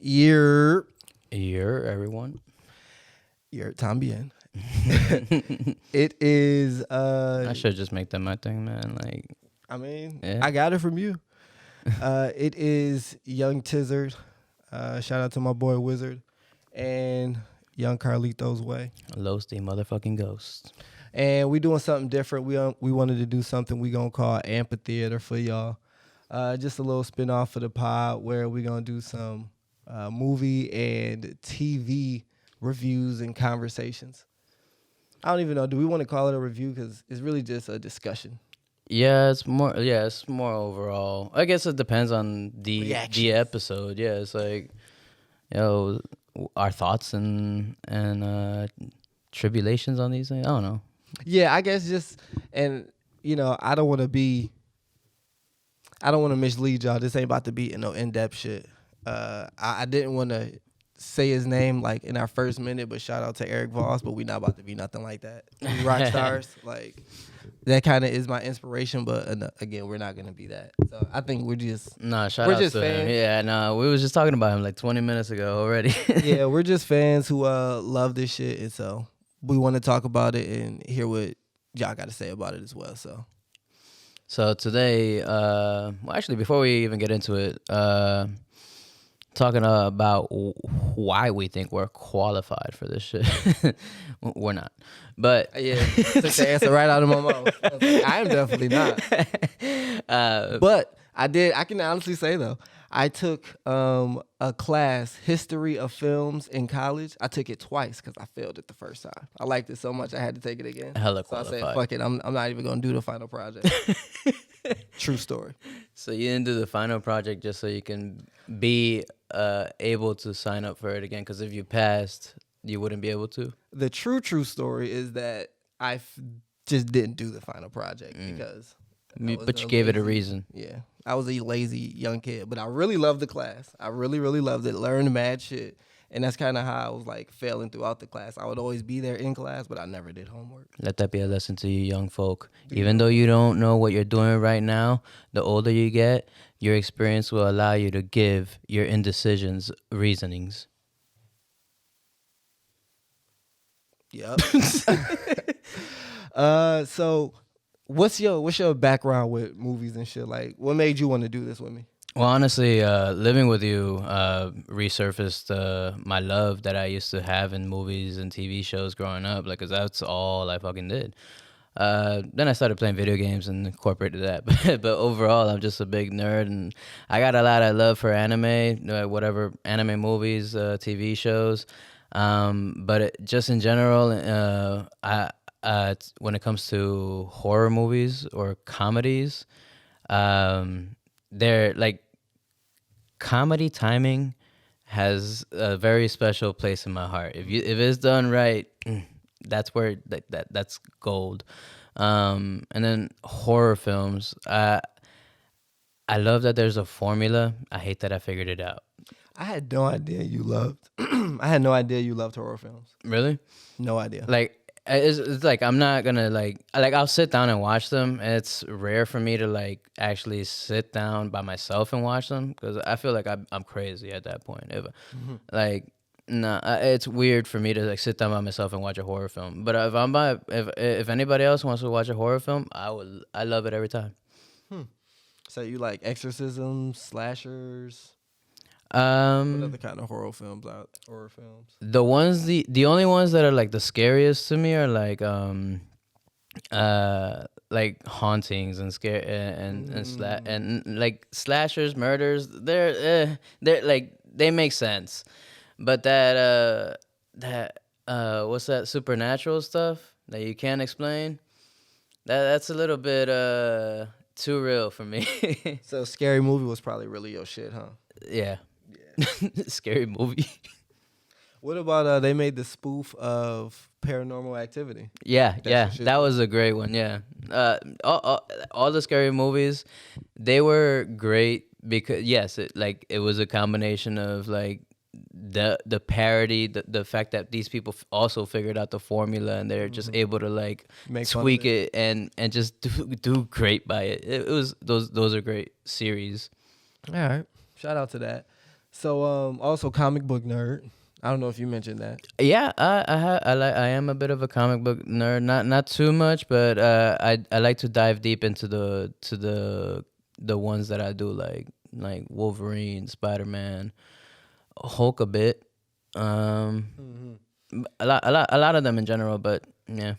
Year. Year, everyone. Year también. It is I should just make that my thing, man. Like, yeah. I got it from you. It is Young Tizzard. Shout out to my boy Wizard and Young Carlito's Way. Los the motherfucking ghost. And we doing something different. We wanted to do something we gonna call AMPhitheater for y'all. Just a little spinoff for the pod where we gonna do some movie and TV reviews and conversations. I don't even know. Do we want to call it a review? Because it's really just a discussion. Yeah, it's more. Yeah, it's more overall. I guess it depends on the episode. Yeah, it's like, our thoughts and tribulations on these things. I don't know. Yeah, I guess I don't want to mislead y'all. This ain't about to be in-depth shit. I didn't want to say his name like in our first minute, but shout out to Eric Voss, but we not about to be nothing like that. We rock stars. Like, that kind of is my inspiration, but again, we're not going to be that. So I think we're just... shout out to him. Yeah, we was just talking about him like 20 minutes ago already. Yeah, we're just fans who love this shit, and so we want to talk about it and hear what y'all got to say about it as well. So today, actually, before we even get into it, talking about why we think we're qualified for this shit. We're not, but yeah, took the answer right out of my mouth. I am definitely not. But I can honestly say though, I took a class, history of films, in college. I took it twice because I failed it the first time. I liked it so much I had to take it again. Hella so qualified. I said, fuck it, I'm not even gonna do the final project. True story. So you didn't do the final project just so you can be able to sign up for it again, because if you passed, you wouldn't be able to. The true story is that I just didn't do the final project because... But you gave it a reason. Yeah. I was a lazy young kid, but I really loved the class. I really, really loved it. Learned mad shit. And that's kind of how I was like failing throughout the class. I would always be there in class, but I never did homework. Let that be a lesson to you young folk. Even though you don't know what you're doing right now, the older you get, your experience will allow you to give your indecisions reasonings. Yep. So what's your background with movies and shit? Like, what made you want to do this with me? Well, honestly, living with you resurfaced my love that I used to have in movies and TV shows growing up, like, 'cause that's all I fucking did. Then I started playing video games and incorporated that. But overall, I'm just a big nerd, and I got a lot of love for anime, whatever, anime movies, TV shows. But just in general, when it comes to horror movies or comedies, they're like, comedy timing has a very special place in my heart. If it's done right, that's where that's gold. And then horror films, I love that there's a formula. I hate that I figured it out. I had no idea you loved. I had no idea you loved horror films. Really? No idea. Like, it's like, I'm not gonna like I'll sit down and watch them. It's rare for me to like actually sit down by myself and watch them, because I feel like I'm crazy at that point. It's weird for me to like sit down by myself and watch a horror film. But if anybody else wants to watch a horror film, I love it every time. So you like exorcisms, slashers? What other kind of horror films? The only ones that are like the scariest to me are like hauntings and scare and like slashers, murders. They're like, they make sense, but that what's that supernatural stuff that you can't explain? That's a little bit too real for me. So Scary Movie was probably really your shit, huh? Yeah. Scary Movie. What about they made the spoof of Paranormal Activity? Yeah, that was a great one. Yeah, all the Scary Movies, they were great because it was a combination of like the parody, the fact that these people also figured out the formula and they're just able to like tweak it and just do great by it. It was those are great series. All right, shout out to that. So also comic book nerd. I don't know if you mentioned that. Yeah, I am a bit of a comic book nerd. Not too much, but I like to dive deep into the ones that I do like Wolverine, Spider-Man, Hulk a bit. Um, a lot of them in general, but yeah.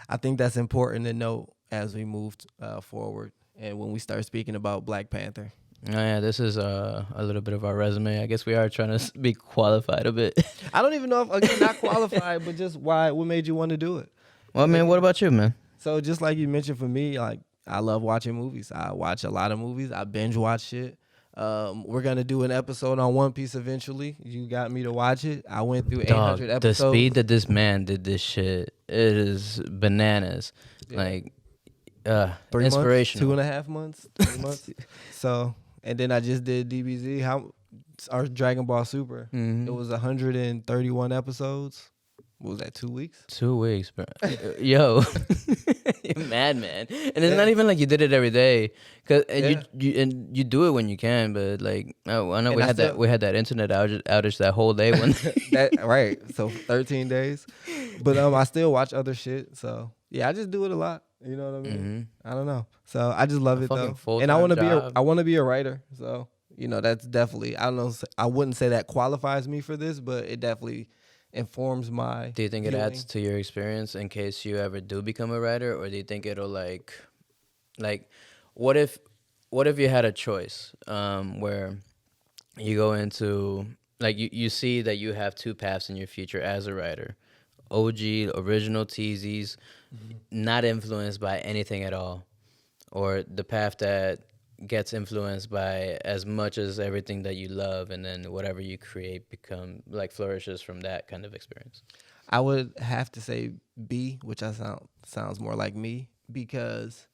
I think that's important to note as we move forward and when we start speaking about Black Panther. Oh, yeah, this is a little bit of our resume. I guess we are trying to be qualified a bit. I don't even know if again not qualified, but just what made you want to do it. Well, man, what about you, man? So just like you mentioned, for me, like I love watching movies. I watch a lot of movies. I binge watch shit. We're gonna do an episode on One Piece eventually. You got me to watch it. I went through Dog, 800 the episodes. speed that this man did this shit, it is bananas. Yeah. Like, 3 inspirational. months, 2.5 months, 3 months. So, and then I just did DBZ, or Dragon Ball Super. Mhm. It was 131 episodes. What was that, 2 weeks? 2 weeks, bro. Yo, you're mad, man. And it's not even like you did it every day, you do it when you can. But like, I know And we had that internet outage that whole day when. That right. So 13 days. But I still watch other shit. So yeah, I just do it a lot. You know what I mean? I don't know. So I just love it fucking though. full-time And I want to job. be a writer. So, that's definitely, I don't know, I wouldn't say that qualifies me for this, but it definitely informs my Do you think it viewing. adds to your experience in case you ever do become a writer, or do you think it'll like, what if you had a choice, where you go into like you see that you have two paths in your future as a writer, OG original TZs, not influenced by anything at all, or the path that gets influenced by as much as everything that you love, and then whatever you create become like flourishes from that kind of experience. I would have to say B, which sounds more like me, because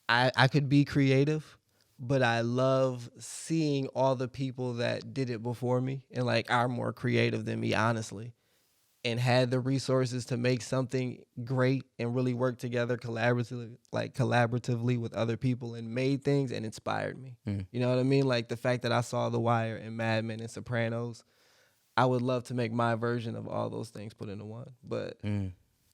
I could be creative, but I love seeing all the people that did it before me and like are more creative than me, honestly, and had the resources to make something great and really work together collaboratively with other people and made things and inspired me. You know what I mean? Like the fact that I saw The Wire and Mad Men and Sopranos, I would love to make my version of all those things put into one. But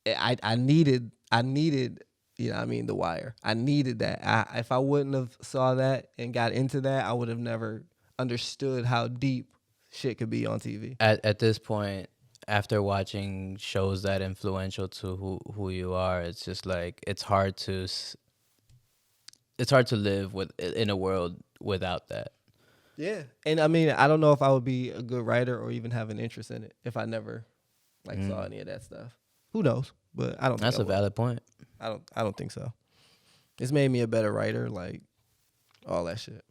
I needed, The Wire. I needed that. If I wouldn't have saw that and got into that, I would have never understood how deep shit could be on TV. At this point, after watching shows that influential to who you are, it's just like it's hard to live in a world without that. Yeah. And I mean, I don't know if I would be a good writer or even have an interest in it if I never saw any of that stuff. Who knows? But I don't think That's I a would. valid point. I don't think so. It's made me a better writer, like all that shit.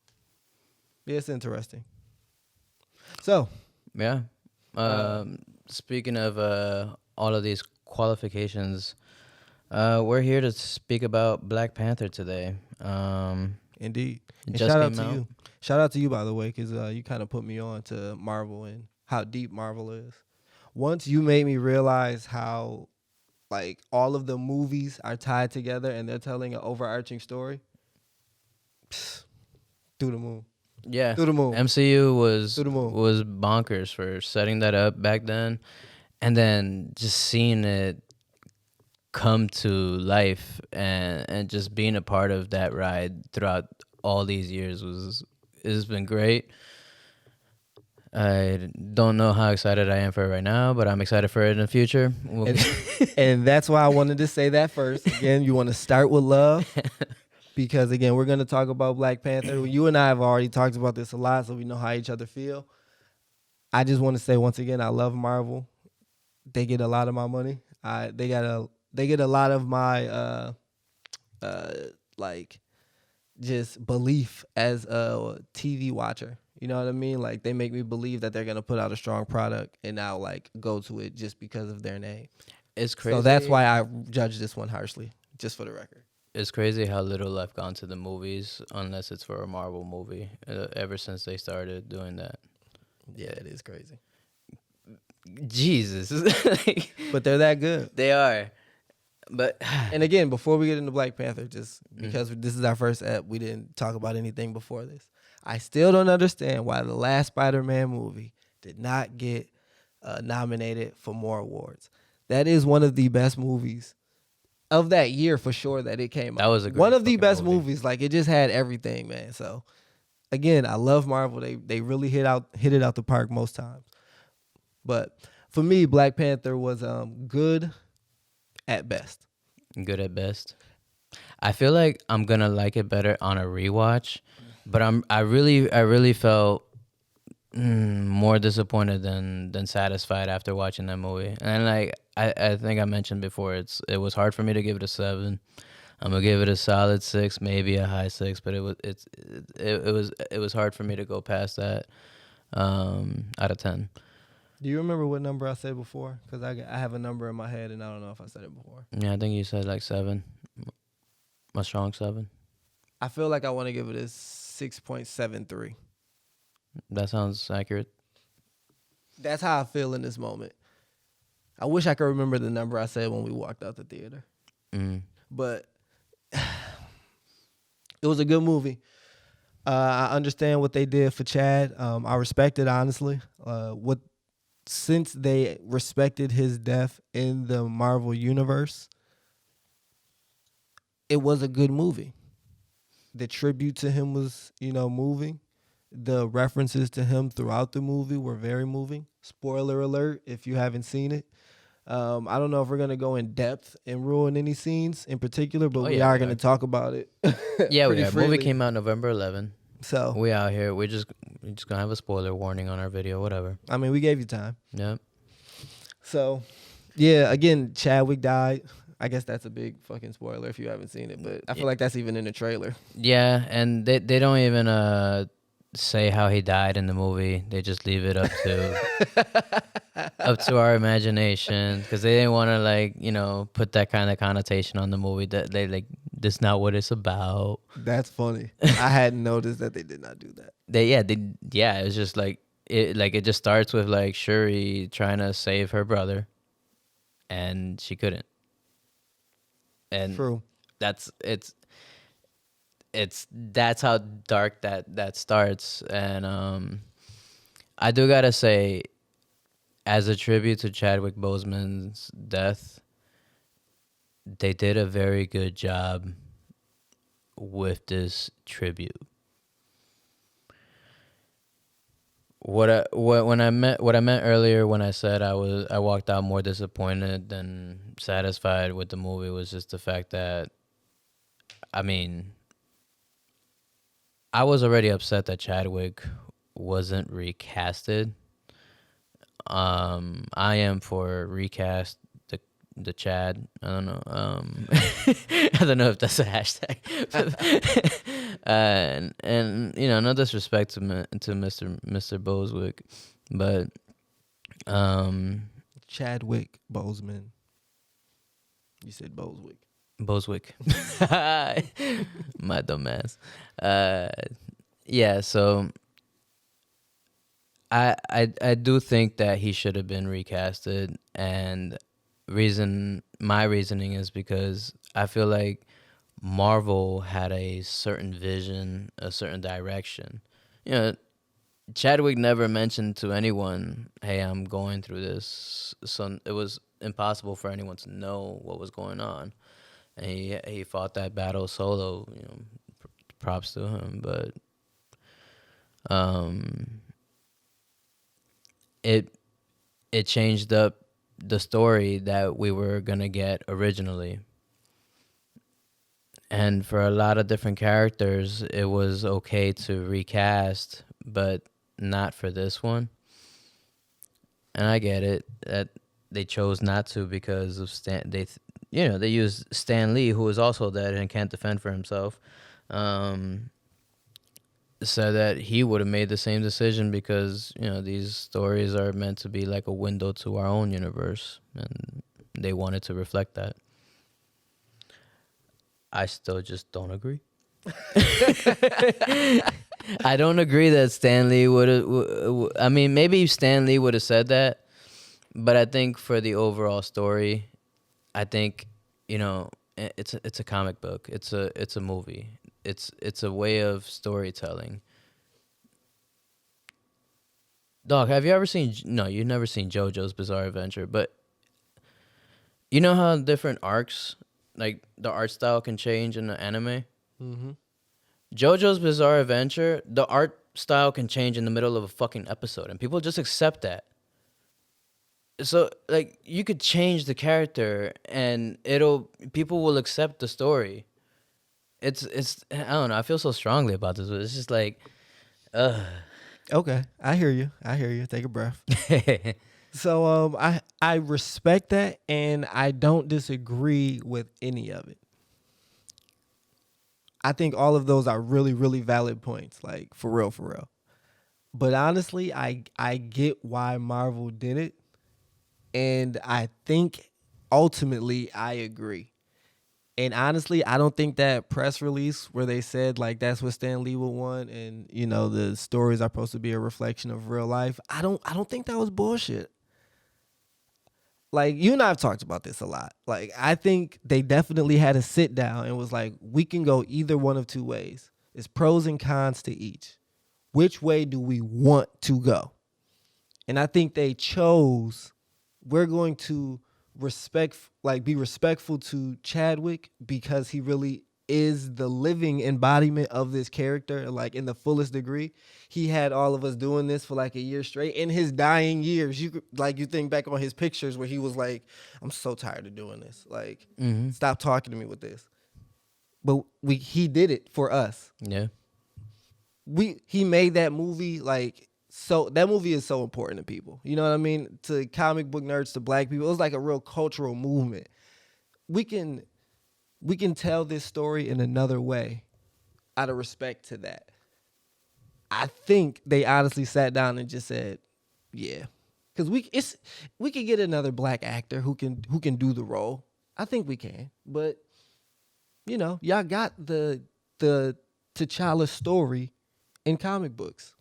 Yeah, it's interesting. So, Yeah. Speaking of all of these qualifications, we're here to speak about Black Panther today. indeed. And just shout out came to out. you. Shout out to you, by the way, because you kind of put me on to Marvel and how deep Marvel is. Once you made me realize how, like, all of the movies are tied together and they're telling an overarching story, through the moon. Yeah, Through the moon. MCU was Through the moon. was bonkers for setting that up back then, and then just seeing it come to life and just being a part of that ride throughout all these years has been great. I don't know how excited I am for it right now, but I'm excited for it in the future. And that's why I wanted to say that first. Again, you want to start with love. Because, again, we're going to talk about Black Panther. You and I have already talked about this a lot, so we know how each other feel. I just want to say, once again, I love Marvel. They get a lot of my money. They get a lot of my, just belief as a TV watcher. You know what I mean? Like, they make me believe that they're going to put out a strong product, and I'll, go to it just because of their name. It's crazy. So that's why I judge this one harshly, just for the record. It's crazy how little I've gone to the movies, unless it's for a Marvel movie, ever since they started doing that. Yeah, it is crazy. Jesus. But they're that good. They are. But And again, before we get into Black Panther, just because this is our first ep, we didn't talk about anything before this. I still don't understand why the last Spider-Man movie did not get nominated for more awards. That is one of the best movies of that year for sure that it came That out. was a One great of the fucking best movie. movies. Like it just had everything, man. So again, I love Marvel. They really hit it out the park most times. But for me, Black Panther was good at best. Good at best. I feel like I'm gonna like it better on a rewatch, but I really felt more disappointed than satisfied after watching that movie. And like I think I mentioned before, it was hard for me to give it a 7. I'm gonna give it a solid 6, maybe a high 6, but it was hard for me to go past that out of 10. Do you remember what number I said before? Because I have a number in my head and I don't know if I said it before. Yeah, I think you said like 7, a strong 7. I feel like I want to give it a 6.73. That sounds accurate. That's how I feel in this moment. I wish I could remember the number I said when we walked out the theater. Mm. But it was a good movie. I understand what they did for Chad. I respect it, honestly. Since they respected his death in the Marvel universe, it was a good movie. The tribute to him was, moving. The references to him throughout the movie were very moving. Spoiler alert if you haven't seen it. I don't know if we're going to go in depth and ruin any scenes in particular, but Oh, we yeah, are we going to are. talk about it. Yeah, we pretty are. freely. Movie came out November 11. So, We out here. We're just gonna have a spoiler warning on our video. Whatever. I mean, we gave you time. Yep. So, yeah, again, Chadwick died. I guess that's a big fucking spoiler if you haven't seen it, but I feel like that's even in the trailer. Yeah, and they don't even say how he died in the movie. They just leave it up to our imagination because they didn't want to put that kind of connotation on the movie that they that's not what it's about. That's funny. I hadn't noticed that they did not do that. It was just it just starts with like Shuri trying to save her brother, and she couldn't. And True. that's how dark that starts. And I do gotta say, as a tribute to Chadwick Boseman's death, they did a very good job with this tribute. What I meant earlier when I said I walked out more disappointed than satisfied with the movie was just the fact that, I mean, I was already upset that Chadwick wasn't recasted. I am for recast the Chad. I don't know. I don't know if that's a hashtag. and no disrespect to Mr. Boswick, but Chadwick Boseman. You said Boswick. Boswick. My dumb ass. Yeah, so I do think that he should have been recasted, and my reasoning is because I feel like Marvel had a certain vision, a certain direction. Chadwick never mentioned to anyone, "Hey, I'm going through this," so it was impossible for anyone to know what was going on. And he fought that battle solo. Props to him, but it changed up the story that we were gonna get originally. And for a lot of different characters, it was okay to recast, but not for this one. And I get it that they chose not to because of they used Stan Lee, who is also dead and can't defend for himself. Said that he would have made the same decision because these stories are meant to be like a window to our own universe, and they wanted to reflect that. I still just don't agree. I don't agree that Stan Lee would have. I mean, maybe Stan Lee would have said that, but I think for the overall story, I think it's a comic book. It's a movie. It's a way of storytelling. Dog, have you ever seen? No, you've never seen JoJo's Bizarre Adventure, but you know how different arcs, like the art style, can change in the anime. Mm-hmm. JoJo's Bizarre Adventure, the art style can change in the middle of a fucking episode, and people just accept that. So, like, you could change the character, and people will accept the story. It's I don't know. I feel so strongly about this, but it's just like, ugh. Okay, I hear you. Take a breath. So I respect that, and I don't disagree with any of it. I think all of those are really, really valid points, like for real, for real. But honestly, I get why Marvel did it, and I think ultimately I agree. And honestly, I don't think that press release where they said like that's what Stan Lee would want, and you know the stories are supposed to be a reflection of real life. I don't think that was bullshit. Like you and I have talked about this a lot. Like I think they definitely had a sit down and was like, we can go either one of two ways. It's pros and cons to each. Which way do we want to go? And I think they chose, we're going to be respectful to Chadwick because he really is the living embodiment of this character, like in the fullest degree. He had all of us doing this for like a year straight. In his dying years, you think back on his pictures where he was like, I'm so tired of doing this. Like, stop talking to me with this. But he did it for us. Yeah. He made that movie like, so that movie is so important to people. You know what I mean? To comic book nerds, to black people. It was like a real cultural movement. We can tell this story in another way out of respect to that. I think they honestly sat down and just said, yeah. Cuz we could get another black actor who can do the role. I think we can. But you know, y'all got the T'Challa story in comic books.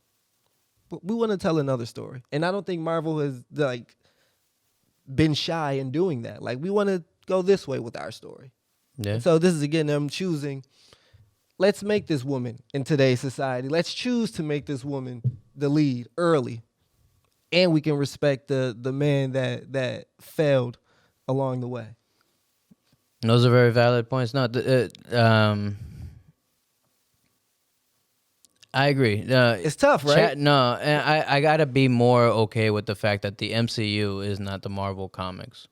But we want to tell another story. And I don't think Marvel has like been shy in doing that. Like we want to go this way with our story. Yeah. And so this is again them choosing, let's make this woman in today's society. Let's choose to make this woman the lead early. And we can respect the man that failed along the way. Those are very valid points. No, I agree. It's tough, right? No, and I gotta be more okay with the fact that the MCU is not the Marvel comics,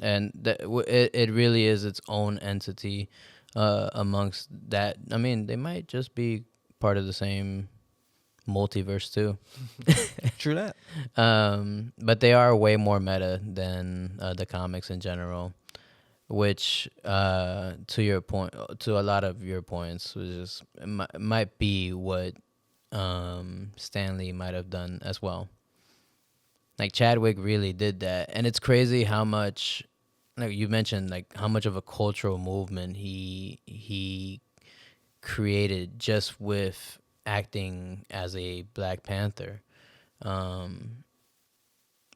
and it really is its own entity amongst that. I mean, they might just be part of the same multiverse too. True that. But they are way more meta than the comics in general. Which, to your point, to a lot of your points, was just might be what Stanley might have done as well. Like Chadwick really did that, and it's crazy how much, like you mentioned, like how much of a cultural movement he created just with acting as a Black Panther.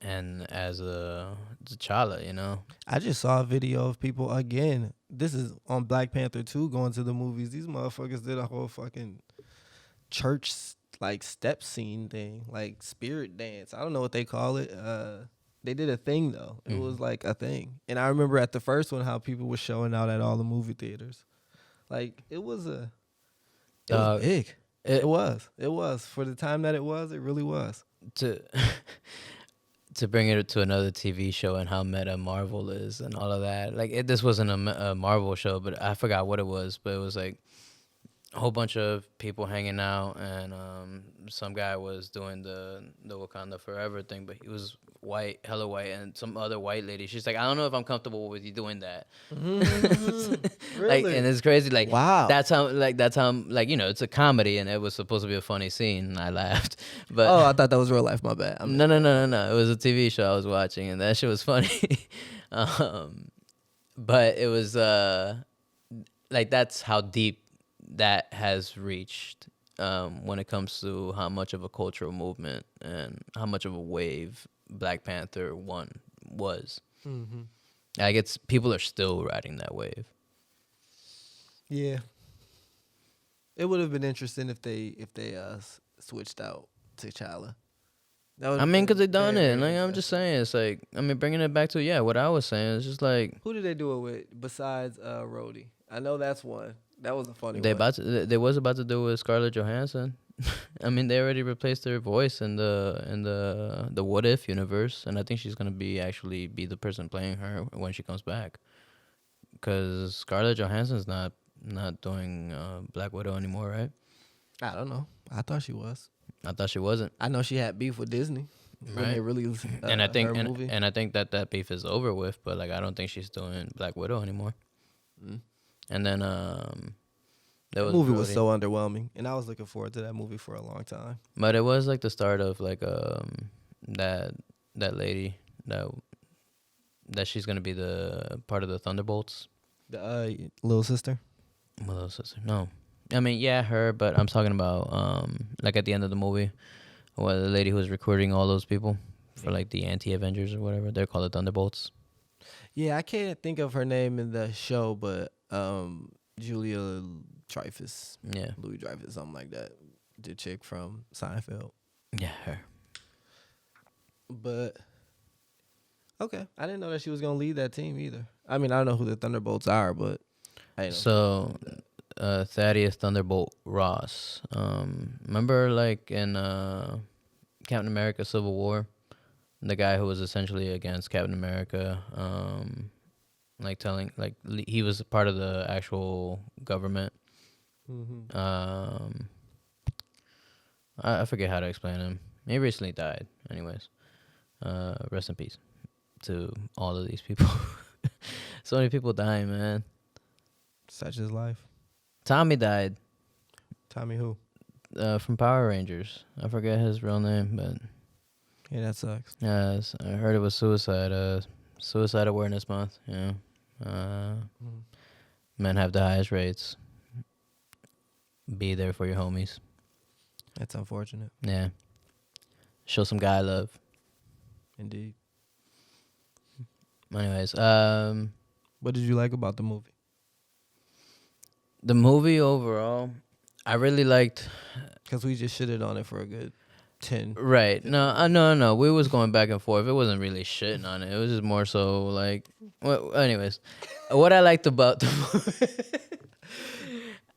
And as a T'Challa, you know. I just saw a video of people again. This is on Black Panther 2 going to the movies. These motherfuckers did a whole fucking church like step scene thing, like spirit dance. I don't know what they call it. They did a thing though. It was like a thing. And I remember at the first one how people were showing out at all the movie theaters. Like it was big. It was for the time that it really was. To bring it to another TV show and how meta Marvel is and all of that. Like this wasn't a Marvel show, but I forgot what it was. But it was like a whole bunch of people hanging out, and some guy was doing the Wakanda Forever thing, but he was white, hella white, and some other white lady. She's like, I don't know if I'm comfortable with you doing that. Really? Like, and it's crazy. Like, wow. That's how, you know, it's a comedy, and it was supposed to be a funny scene. And I laughed, but I thought that was real life. My bad. No. It was a TV show I was watching, and that shit was funny. But it was like that's how deep that has reached when it comes to how much of a cultural movement and how much of a wave Black Panther 1 was. Mm-hmm. Like people are still riding that wave. Yeah. It would have been interesting if they switched out T'Challa. That I mean, because they very, done it. very Like, I'm just successful. saying, it's like, I mean, bringing it back to, yeah, what I was saying. It's just like, Who did they do it with besides Rhodey? I know that's one. That was a funny they one. about to, they was about to do it with Scarlett Johansson. I mean, they already replaced her voice in the What If universe, and I think she's gonna actually be the person playing her when she comes back. Because Scarlett Johansson's not doing Black Widow anymore, right? I don't know. I thought she was. I thought she wasn't, I know she had beef with Disney when they right? released And I think her movie. and I think that beef is over with, but like I don't think she's doing Black Widow anymore. Mm. And then there That was movie was Brody. so underwhelming, and I was looking forward to that movie for a long time. But it was like the start of like that lady that she's gonna be the part of the Thunderbolts. The little sister. What else is there? No, I mean yeah, her. But I'm talking about like at the end of the movie, well, the lady who was recruiting all those people for like the anti-Avengers or whatever. They're called the Thunderbolts. Yeah, I can't think of her name in the show, but Julia Dreyfus, Yeah, Louis Dreyfus, something like that. The chick from Seinfeld. yeah, her. But okay, I didn't know that she was gonna lead that team either. I mean, I don't know who the Thunderbolts are, but I didn't know. So Thaddeus Thunderbolt Ross. Remember like in Captain America: Civil War, the guy who was essentially against Captain America, like telling like he was part of the actual government. Mm-hmm. I forget how to explain him. He recently died. Anyways, rest in peace to all of these people. So many people dying, man. Such is life. Tommy died Tommy who? from Power Rangers. I forget his real name, but Yeah, that sucks. I heard it was suicide. Suicide Awareness Month. Yeah. Men have the highest rates. Be there for your homies. That's unfortunate. Yeah. Show some guy love. Indeed. Anyways, What did you like about the movie? the movie overall, I really liked. Because we just shitted on it for a good 10. Right. No. We was going back and forth. It wasn't really shitting on it. It was just more so like. Well, anyways, what I liked about the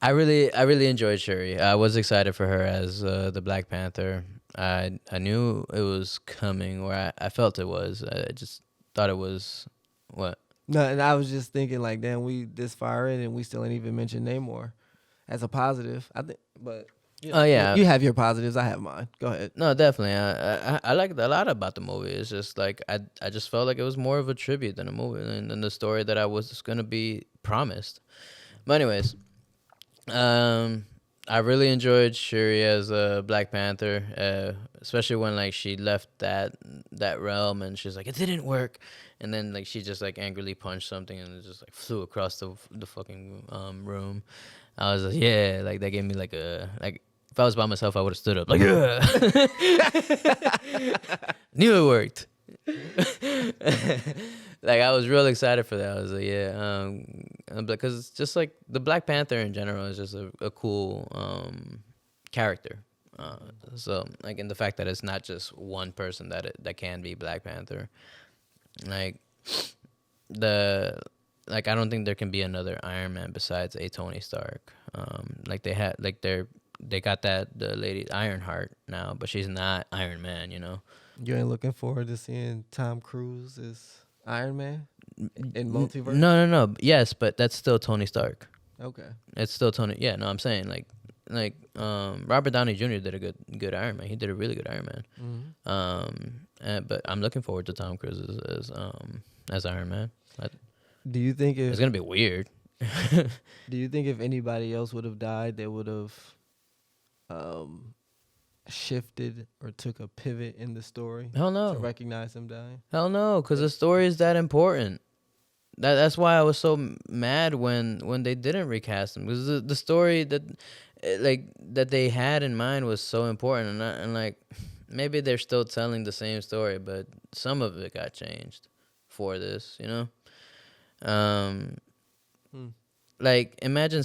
movie, I really enjoyed Shuri. I was excited for her as the Black Panther. I knew it was coming, or I felt it was. I just thought it was what. No, and I was just thinking like, damn, we this far in and we still ain't even mentioned Namor as a positive. I think, but Oh yeah. you have your positives. I have mine. Go ahead. No, definitely. I liked a lot about the movie. It's just like I just felt like it was more of a tribute than a movie than the story that I was gonna be promised. But anyways, I really enjoyed Shuri as a Black Panther, especially when like she left that realm and she's like it didn't work, and then like she just like angrily punched something and it just like flew across the fucking room. I was like yeah, like that gave me like a like. If I was by myself, I would have stood up like, yeah. Knew it worked. Like I was real excited for that. I was like, yeah, because it's just like the Black Panther in general is just a cool character. So like in the fact that it's not just one person that can be Black Panther, like I don't think there can be another Iron Man besides a Tony Stark. Like they got the lady Ironheart now, but she's not Iron Man, you know. You ain't looking forward to seeing Tom Cruise as Iron Man in multiverse? No. Yes, but that's still Tony Stark. Okay. It's still Tony. Yeah, no, I'm saying like Robert Downey Jr. did a good Iron Man. He did a really good Iron Man. Mm-hmm. But I'm looking forward to Tom Cruise as Iron Man. Do you think It's gonna be weird. Do you think if anybody else would have died, they would have shifted or took a pivot in the story Hell no. to recognize him dying? Hell no, because the story is that important. That's why I was so mad when they didn't recast him, because the story that they had in mind was so important, and like maybe they're still telling the same story, but some of it got changed for this, you know. Like imagine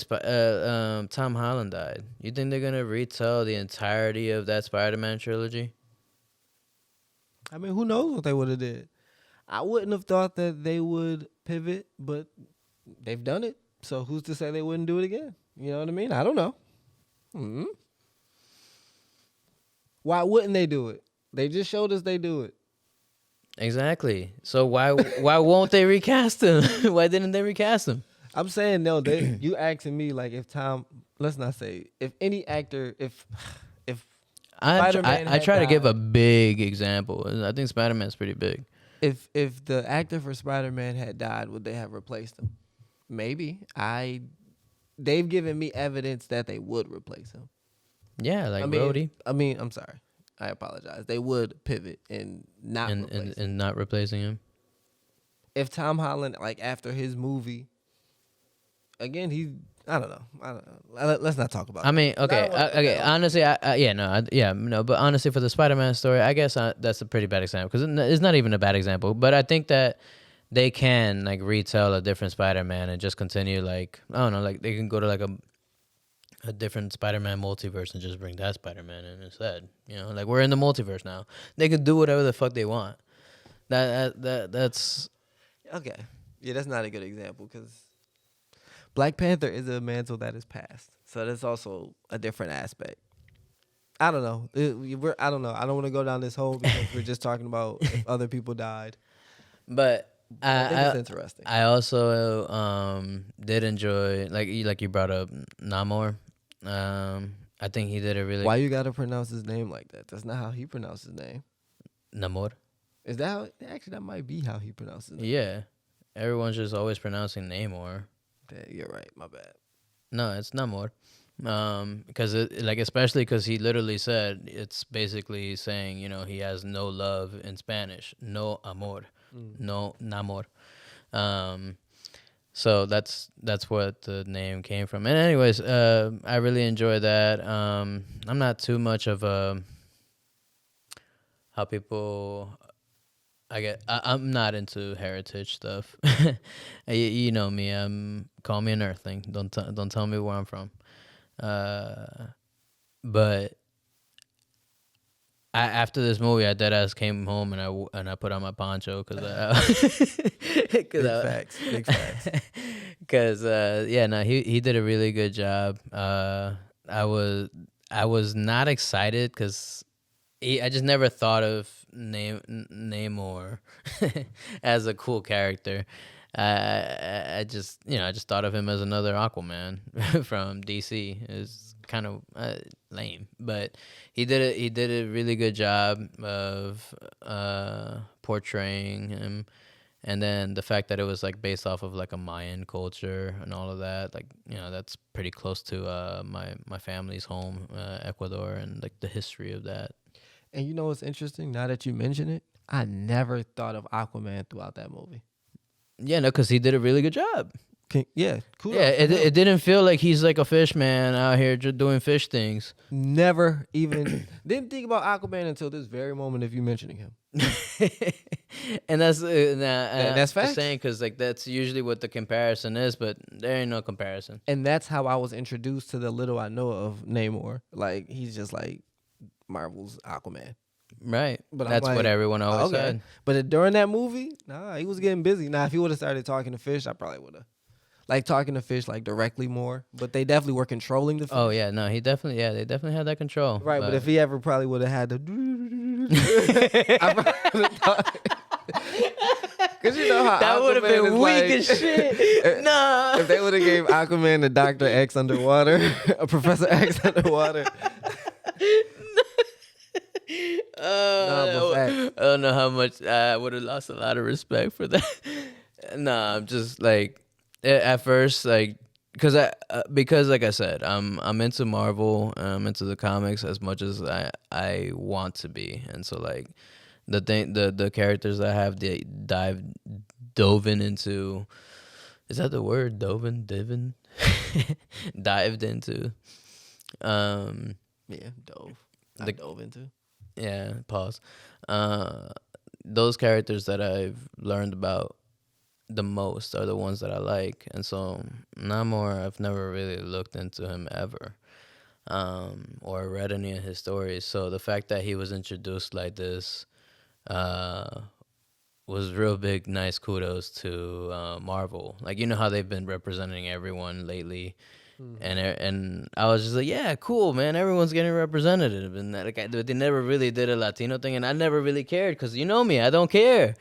Tom Holland died. You think they're gonna retell the entirety of that Spider-Man trilogy? I mean, who knows what they would have did? I wouldn't have thought that they would pivot, but they've done it. So who's to say they wouldn't do it again? You know what I mean? I don't know. Hmm. Why wouldn't they do it? They just showed us they do it. Exactly. So why won't they recast him? Why didn't they recast him? I'm saying no. They you asking me like if Tom. Let's not say if any actor if Spider-Man I had try to give died, a big example. I think Spider-Man's pretty big. if the actor for Spider-Man had died, would they have replaced him? Maybe. They've given me evidence that they would replace him. Yeah, like Rhodey I mean, I'm sorry. I apologize. They would pivot and not replace him. and not replacing him. If Tom Holland, like after his movie, again, I don't know. Let's not talk about. I mean, okay, okay. Honestly, but honestly, for the Spider-Man story, I guess that's a pretty bad example because it's not even a bad example. But I think that they can like retell a different Spider-Man and just continue like I don't know, like they can go to like a different Spider-Man multiverse and just bring that Spider-Man in instead. You know, like we're in the multiverse now. They could do whatever the fuck they want. That's Okay, yeah, that's not a good example because Black Panther is a mantle that is passed, so that's also a different aspect. I don't know. I don't know. I don't want to go down this hole because we're just talking about if other people died. But I think it's interesting. I also did enjoy like you brought up Namor. I think he did a really Why you gotta pronounce his name like that? That's not how he pronounced his name. Namor. Is that how, actually that might be how he pronounces it? Yeah, everyone's just always pronouncing Namor. Yeah, you're right. My bad. No, it's Namor. Because especially because he literally said it's basically saying he has no love in Spanish, no amor, no namor. So that's what the name came from. And anyways, I really enjoy that. I'm not too much of a how people. I'm not into heritage stuff. You know me. Call me an earthling. Don't tell me where I'm from. But after this movie, I deadass came home and I put on my poncho because Big facts. Because he did a really good job. I was not excited because I just never thought of Namor as a cool character. I just thought of him as another Aquaman from DC. It's kind of lame, but he did a really good job of portraying him. And then the fact that it was like based off of like a Mayan culture and all of that, like that's pretty close to my family's home, Ecuador, and like the history of that. And you know what's interesting? Now that you mention it, I never thought of Aquaman throughout that movie. Yeah, no, because he did a really good job. Cool. Yeah, it didn't feel like he's like a fish man out here just doing fish things. Never even didn't think about Aquaman until this very moment of you mentioning him. And that's fact. Saying because like that's usually what the comparison is, but there ain't no comparison. And that's how I was introduced to the little I know of Namor. Like he's just like Marvel's Aquaman. Right. But that's what everyone always said. But during that movie, nah, he was getting busy. Now, if he would have started talking to fish, I probably would have. Like talking to fish like directly more. But they definitely were controlling the fish. Oh, yeah. No, they definitely had that control. Right, but if he ever probably would have had to I probably would have thought. Because you know how that would have been weak like, as shit. Nah. If they would have gave Aquaman the Dr. X underwater, a Professor X underwater. I don't know how much I would have lost a lot of respect for that. Nah, I'm just like at first like because like I said, I'm into Marvel, I'm into the comics as much as I want to be, and so like the characters that I have dove into. Is that the word? Dived into. Yeah, dove into. Yeah, pause. Those characters that I've learned about the most are the ones that I like, and so Namor, I've never really looked into him ever, or read any of his stories. So the fact that he was introduced like this, uh, was real big, nice kudos to Marvel. Like, you know how they've been representing everyone lately, and I was just like, yeah, cool, man. Everyone's getting represented, and that, like, they never really did a Latino thing, and I never really cared because you know me, I don't care.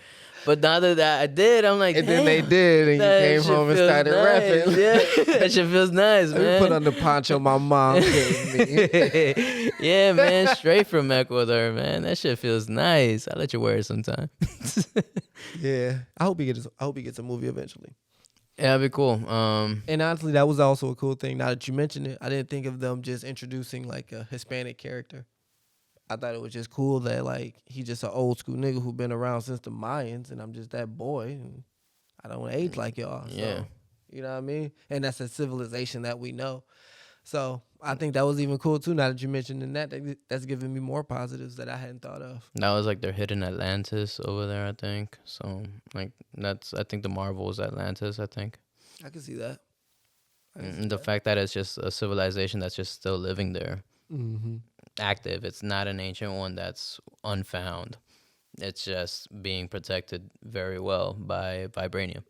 But now that I did, I'm like, And then they damn, did, and you that came shit home and feels started nice. rapping. Yeah, that shit feels nice, Let me put man. on the poncho my mom gave me. Yeah, man, straight from Ecuador, man. That shit feels nice. I'll let you wear it sometime. Yeah, I hope he gets. I hope he gets a movie eventually. Yeah, that'd be cool. And honestly, that was also a cool thing. Now that you mentioned it, I didn't think of them just introducing like a Hispanic character. I thought it was just cool that like he just an old school nigga who been around since the Mayans, and I'm just that boy, and I don't age like y'all. Yeah. So you know what I mean? And that's a civilization that we know. So I think that was even cool too. Now that you mentioned that's giving me more positives that I hadn't thought of. That was like their hidden Atlantis over there, I think. So like I think the Marvel is Atlantis, I think. I can see that. And the fact that it's just a civilization that's just still living there, Mm-hmm. active. It's not an ancient one that's unfound. It's just being protected very well by vibranium.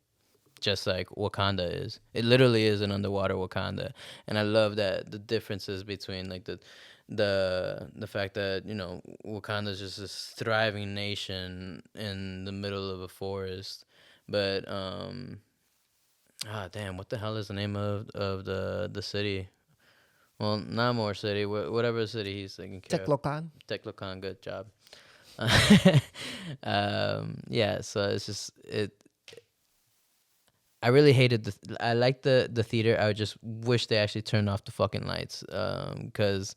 Just like Wakanda is. It literally is an underwater Wakanda. And I love that the differences between like the fact that, you know, Wakanda is just this thriving nation in the middle of a forest. But damn, what the hell is the name of the city? Well, Namor City, whatever city he's taking care of. Teclocan. Teclocan, good job. Yeah, so it's just it. I really hated I liked the theater. I just wish they actually turned off the fucking lights. Because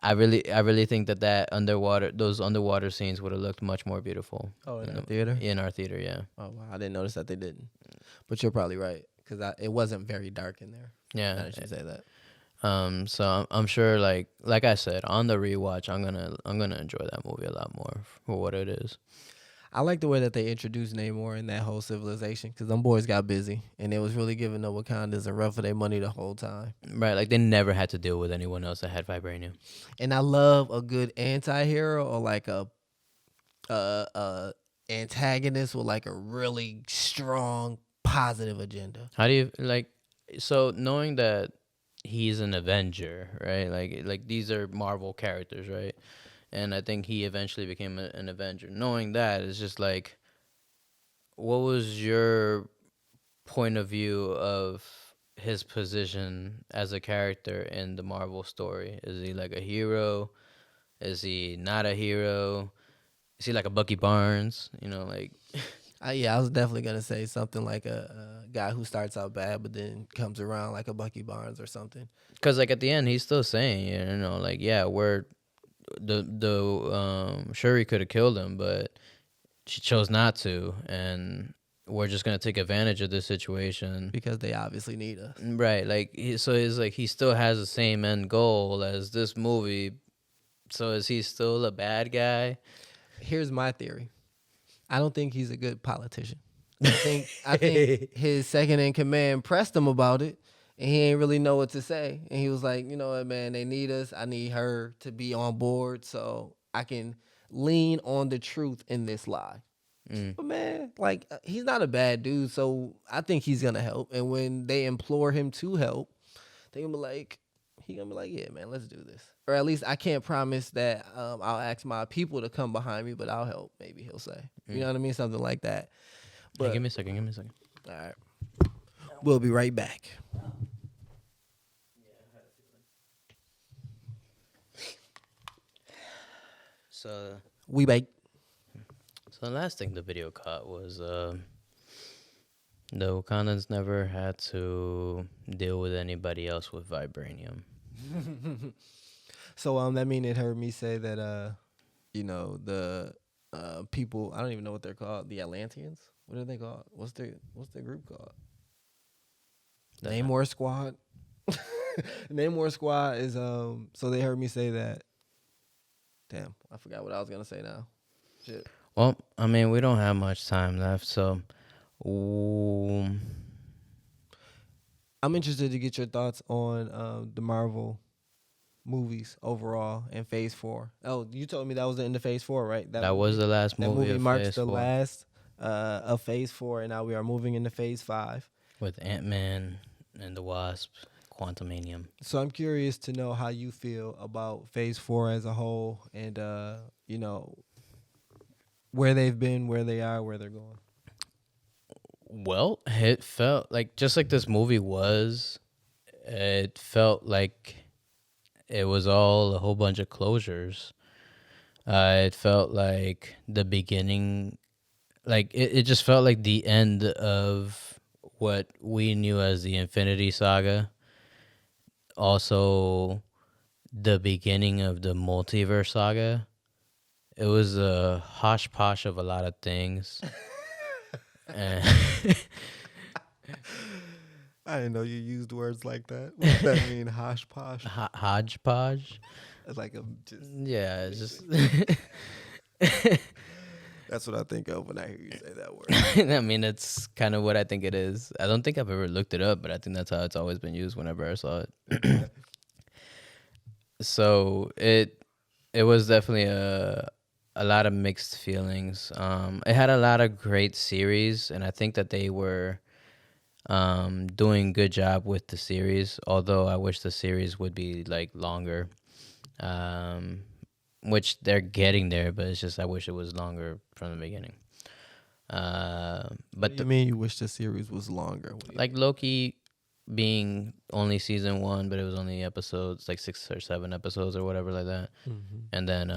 I really think those underwater scenes would have looked much more beautiful. Oh, in the theater. In our theater, yeah. Oh wow, I didn't notice that they didn't. But you're probably right because it wasn't very dark in there. Yeah. Now that you say that. So I'm sure, like I said, on the rewatch, I'm gonna enjoy that movie a lot more for what it is. I like the way that they introduced Namor and that whole civilization because them boys got busy and they was really giving the Wakandans a run for their money the whole time. Right, like they never had to deal with anyone else that had vibranium. And I love a good anti-hero or like a antagonist with like a really strong positive agenda. How do you like? So knowing that he's an Avenger, right? Like these are Marvel characters, right? And I think he eventually became an Avenger. Knowing that, it's just like, what was your point of view of his position as a character in the Marvel story? Is he like a hero? Is he not a hero? Is he like a Bucky Barnes? You know, like. Yeah, I was definitely gonna say something like a guy who starts out bad but then comes around like a Bucky Barnes or something. Because like at the end, he's still saying, you know, like, yeah, we're Shuri could have killed him, but she chose not to, and we're just gonna take advantage of this situation Because they obviously need us. right? Like, so it's like he still has the same end goal as this movie. So is he still a bad guy? Here's my theory. I don't think he's a good politician. I think his second in command pressed him about it, and he ain't really know what to say. And he was like, you know what, man, they need us. I need her to be on board so I can lean on the truth in this lie. But man, like he's not a bad dude, so I think he's gonna help. And when they implore him to help, he gonna be like, yeah, man, let's do this. Or at least I can't promise that I'll ask my people to come behind me, but I'll help. Maybe he'll say, you know what I mean, something like that. But Hey, give me a second. all right, we'll be right back. So We back. the last thing the video caught was the Wakandans never had to deal with anybody else with vibranium. So that mean it heard me say that you know, the people, I don't even know what they're called, the Atlanteans. What are they called? What's their group called? Namor Squad. Namor Squad is so they heard me say that. Damn, I forgot what I was gonna say now. Shit. Well, I mean, we don't have much time left, so I'm interested to get your thoughts on the Marvel movies overall in Phase 4. Oh, you told me that was the end of Phase 4, right? That was the last That movie movie of marks Phase the 4 last of Phase 4, and now we are moving into Phase 5. with Ant-Man and the Wasp, Quantumanium. So I'm curious to know how you feel about Phase 4 as a whole, and you know, where they've been, where they are, where they're going. Well, it felt like just like this movie was. It felt like it was all a whole bunch of closures. It felt like the beginning, like it just felt like the end of what we knew as the Infinity Saga. Also, the beginning of the Multiverse Saga. It was a hodgepodge of a lot of things. And I didn't know you used words like that. What does that mean, hosh posh? hodgepodge. It's like a just. Yeah, it's just. That's what I think of when I hear you say that word. I mean, it's kind of what I think it is. I don't think I've ever looked it up, but I think that's how it's always been used whenever I saw it. So it was definitely a lot of mixed feelings. It had a lot of great series, and I think that they were doing good job with the series. Although I wish the series would be like longer, which they're getting there, but it's just I wish it was longer from the beginning. What But do you mean you wish the series was longer? like Loki being only season 1, but it was only episodes, like 6 or 7 episodes or whatever like that. Mm-hmm. And then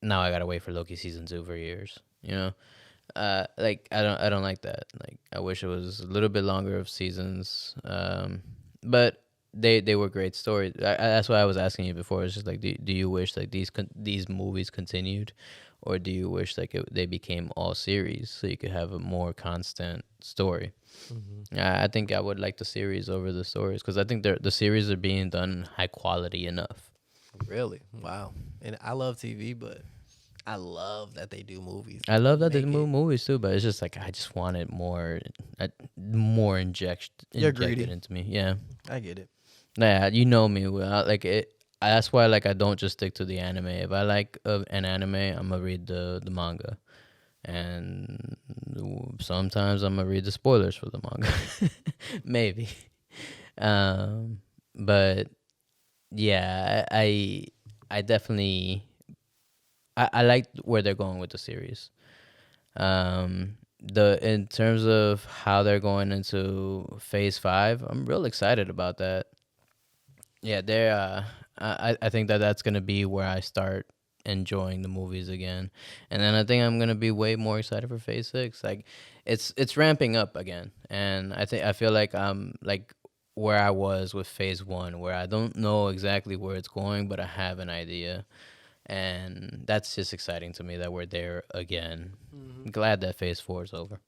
now I gotta wait for Loki season 2 for years. You know, like I don't like that. Like I wish it was a little bit longer of seasons. But they were great stories. That's why I was asking you before. It's just like, do you wish like these movies continued, or do you wish like they became all series so you could have a more constant story? Mm-hmm. I think I would like the series over the stories because I think the series are being done high quality enough. Really? Wow. And I love TV, but I love that they do movies. I love that they Make move it- movies too, but it's just like I just wanted more You're injected greedy. into me. Yeah, I get it. yeah, you know me. Well, like it. That's why like I don't just stick to the anime. If I like an anime, I'm gonna read the manga, and sometimes I'm gonna read the spoilers for the manga, maybe. But yeah, I definitely I like where they're going with the series. The in terms of how they're going into phase 5, I'm real excited about that. Yeah, they're I think that that's gonna be where I start enjoying the movies again, and then I think I'm gonna be way more excited for phase 6. Like it's ramping up again, and I feel like I'm like where I was with phase 1, where I don't know exactly where it's going, but I have an idea, and that's just exciting to me that we're there again. Glad that phase 4 is over.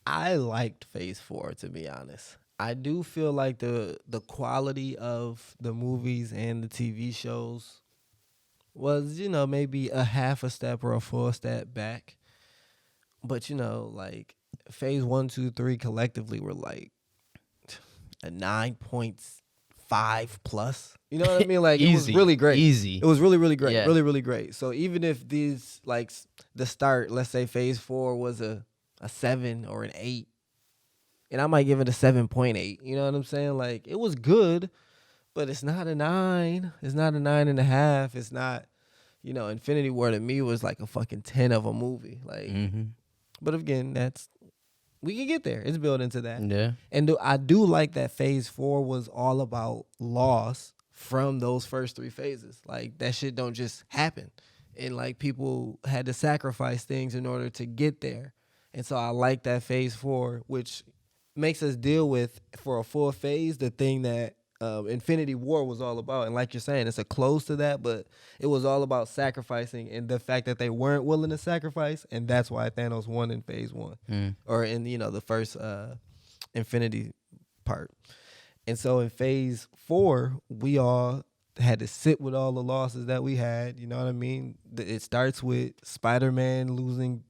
I liked Phase 4, to be honest. I do feel like the quality of the movies and the TV shows was, maybe a half a step or a full step back. But like Phase 1, 2, 3 collectively were like a 9.5 plus. You know what I mean? Like it was Easy, really great. easy. It was really, really great. Yeah. Really, really great. So even if these like the start, let's say Phase 4 was a 7 or an 8, and I might give it a 7.8. You know what I'm saying? Like it was good, but it's not a 9. It's not a 9.5. It's not, Infinity War to me was like a fucking 10 of a movie. Like, but again, we can get there. It's built into that. Yeah. And I do like that Phase 4 was all about loss from those first 3 phases. Like that shit don't just happen, and like people had to sacrifice things in order to get there. And so I like that Phase 4, which makes us deal with for a full phase the thing that Infinity War was all about. And like you're saying, it's a close to that, but it was all about sacrificing and the fact that they weren't willing to sacrifice, and that's why Thanos won in Phase 1 or in the first Infinity part. And so in Phase 4, we all had to sit with all the losses that we had. You know what I mean? It starts with Spider-Man losing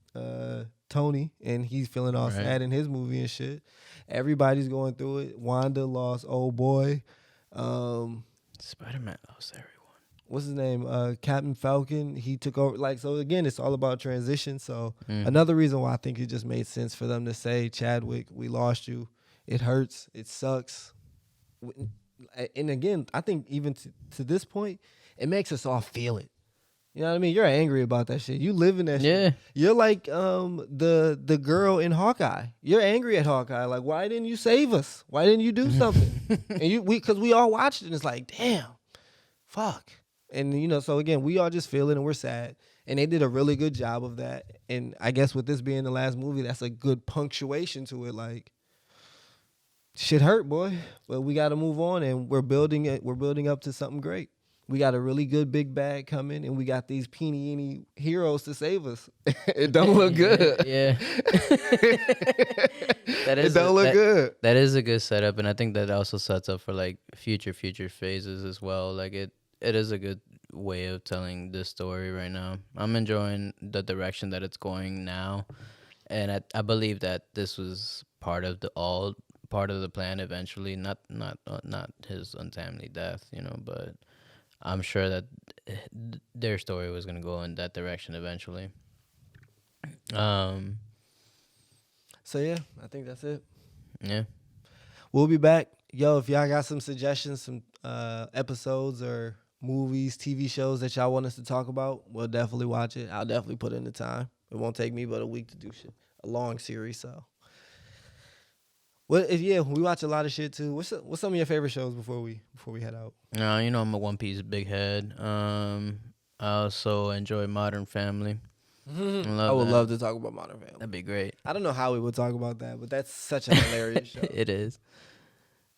Tony, and he's feeling all sad in his movie and shit. Everybody's going through it. Wanda lost old boy. Spider-Man lost everyone. What's his name? Captain Falcon. He took over. Like, so again, it's all about transition. So Mm. another reason why I think it just made sense for them to say, Chadwick, we lost you. It hurts. It sucks. And again, I think even to this point, it makes us all feel it. You know what I mean? You're angry about that shit. You live in that Yeah. shit. You're like the girl in Hawkeye. You're angry at Hawkeye. Like, why didn't you save us? Why didn't you do something? And because we all watched it and it's like, damn, fuck. And you know, so again, we all just feel it and we're sad. And they did a really good job of that. And I guess with this being the last movie, that's a good punctuation to it. Like, shit hurt, boy. But we got to move on, and we're building it. We're building up to something great. We got a really good big bag coming, and we got these peeny heroes to save us. It don't look good. Yeah. It don't look good. That is a good setup, and I think that also sets up for like future phases as well. Like it is a good way of telling this story right now. I'm enjoying the direction that it's going now, and I believe that this was part of the plan eventually. Not his untimely death, you know, but I'm sure that their story was gonna go in that direction eventually. So yeah, I think that's it. Yeah. We'll be back. Yo, if y'all got some suggestions, some episodes or movies, TV shows that y'all want us to talk about, we'll definitely watch it. I'll definitely put in the time. It won't take me but a week to do shit. A long series, so. We watch a lot of shit too. What's some of your favorite shows before we head out? You know I'm a One Piece big head. I also enjoy Modern Family. I would love to talk about Modern Family. That'd be great. I don't know how we would talk about that, but that's such a hilarious show. It is.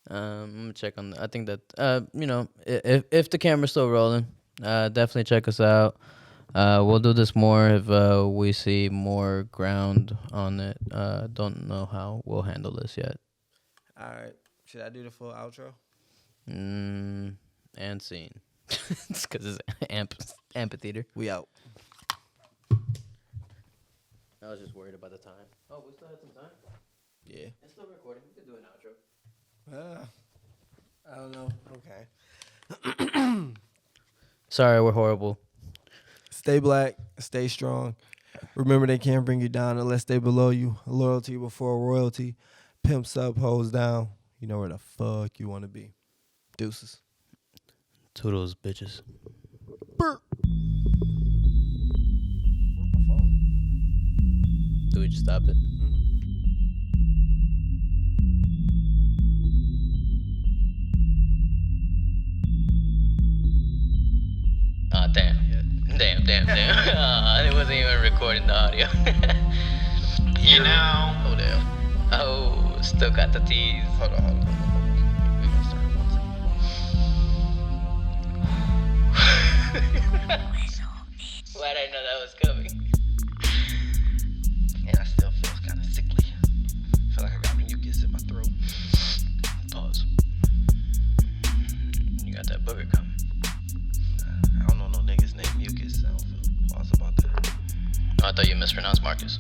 I'm gonna check on. I think that you know, if the camera's still rolling, definitely check us out. We'll do this more if we see more ground on it. Don't know how we'll handle this yet. All right. Should I do the full outro? And scene. It's because it's amphitheater. We out. I was just worried about the time. Oh, we still have some time? Yeah. It's still recording. We could do an outro. I don't know. Okay. Sorry, we're horrible. Stay black. Stay strong. Remember, they can't bring you down unless they below you. Loyalty before royalty. Pimps up, hoes down. You know where the fuck you want to be. Deuces. Toodles, bitches. Burp. Do we just stop it? Oh, damn. Damn. It wasn't even recording the audio. You know. Oh, damn. Oh, still got the tease. Hold on. We gonna start Why did I know that was coming? And I still feel kind of sickly. I feel like I got mucus in my throat. Pause. You got that booger coming. I don't know no niggas named Mucus. I don't feel pause about that. Oh, I thought you mispronounced Marcus.